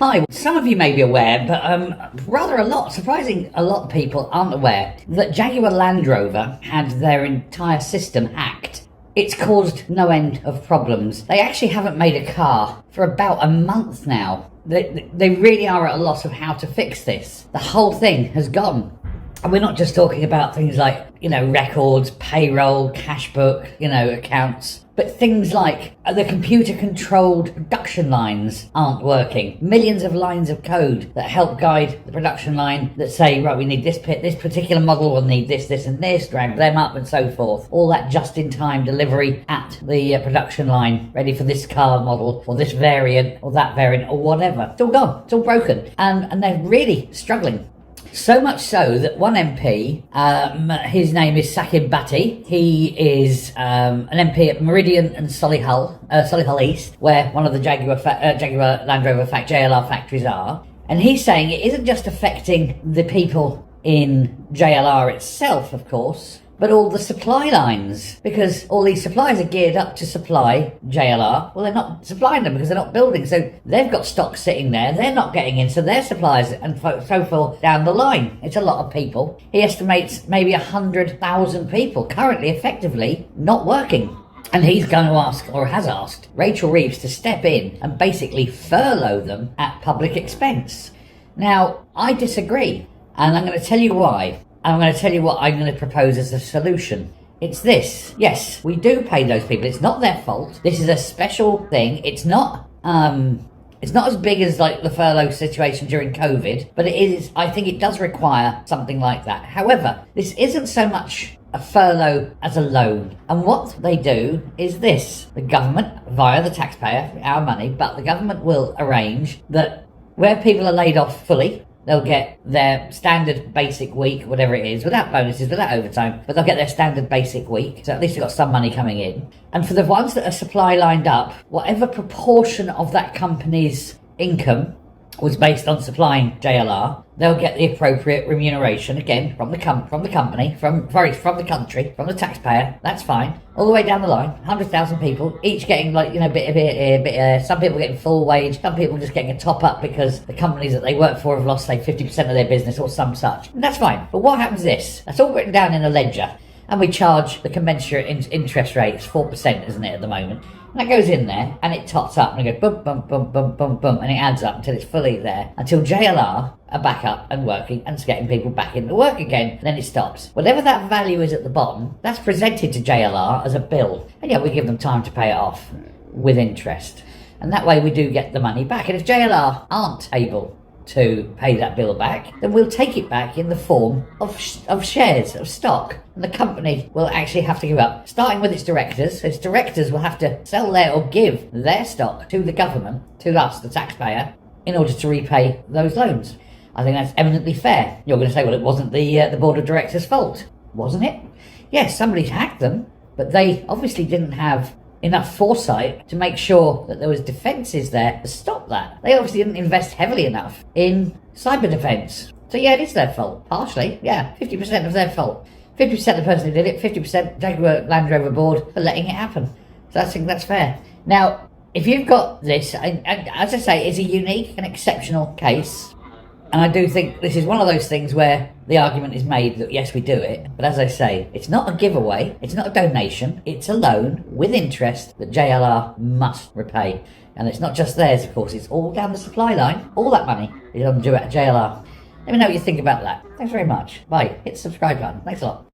Hi, some of you may be aware, but surprising a lot of people aren't aware that Jaguar Land Rover had their entire system hacked. It's caused no end of problems. They actually haven't made a car for about a month now. They really are at a loss of how to fix this. The whole thing has gone. And we're not just talking about things like, records, payroll, cash book, accounts, but things like the computer-controlled production lines aren't working. Millions of lines of code that help guide the production line that say, right, we need this particular model, we'll need this, and this, drag them up and so forth. All that just-in-time delivery at the production line, ready for this car model, or this variant, or that variant, or whatever. It's all gone. It's all broken. And they're really struggling. So much so that one MP, his name is Sakib Bhatti. He is an MP at Meridian and Solihull East, where one of the Jaguar Land Rover JLR factories are. And he's saying it isn't just affecting the people in JLR itself, of course, but all the supply lines, because all these suppliers are geared up to supply JLR. Well, they're not supplying them because they're not building, so they've got stock sitting there, they're not getting in, so their suppliers and so forth down the line. It's a lot of people. He estimates maybe 100,000 people currently effectively not working. And he's going to ask, or has asked, Rachel Reeves to step in and basically furlough them at public expense. Now, I disagree, and I'm going to tell you why. I'm going to tell you what I'm going to propose as a solution. It's this. Yes, we do pay those people. It's not their fault. This is a special thing. It's not as big as like the furlough situation during COVID, but it is. I think it does require something like that. However, this isn't so much a furlough as a loan. And what they do is this. The government, via the taxpayer, our money, but the government will arrange that where people are laid off fully, they'll get their standard basic week, whatever it is, without bonuses, without overtime, but they'll get their standard basic week. So at least they've got some money coming in. And for the ones that are supply lined up, whatever proportion of that company's income was based on supplying JLR, they'll get the appropriate remuneration, again, from the company, from the country, from the taxpayer. That's fine. All the way down the line, 100,000 people, each getting bit of it here, some people getting full wage, some people just getting a top up because the companies that they work for have lost, say, 50% of their business or some such. And that's fine. But what happens is this. That's all written down in a ledger. And we charge the commensurate interest rate. It's 4%, isn't it, at the moment? And that goes in there, and it tots up, and it goes bum, bum, bum, bum, bum, bum, and it adds up until it's fully there, until JLR are back up and working, and it's getting people back into work again, and then it stops. Whatever that value is at the bottom, that's presented to JLR as a bill. And yeah, we give them time to pay it off with interest. And that way we do get the money back. And if JLR aren't able to pay that bill back, then we'll take it back in the form of shares, of stock. And the company will actually have to give up, starting with its directors. Its directors will have to sell their or give their stock to the government, to us, the taxpayer, in order to repay those loans. I think that's eminently fair. You're going to say, well, it wasn't the board of directors' fault, wasn't it? Yes, somebody hacked them, but they obviously didn't have enough foresight to make sure that there was defences there to stop that. They obviously didn't invest heavily enough in cyber defence. So yeah, it is their fault. Partially, yeah. 50% of their fault. 50% the person who did it, 50% Jaguar Land Rover board for letting it happen. So I think that's fair. Now, if you've got this, and as I say, it's a unique and exceptional case. And I do think this is one of those things where the argument is made that yes, we do it. But as I say, it's not a giveaway, it's not a donation, it's a loan with interest that JLR must repay. And it's not just theirs, of course, it's all down the supply line. All that money is on due at JLR. Let me know what you think about that. Thanks very much. Bye. Hit the subscribe button. Thanks a lot.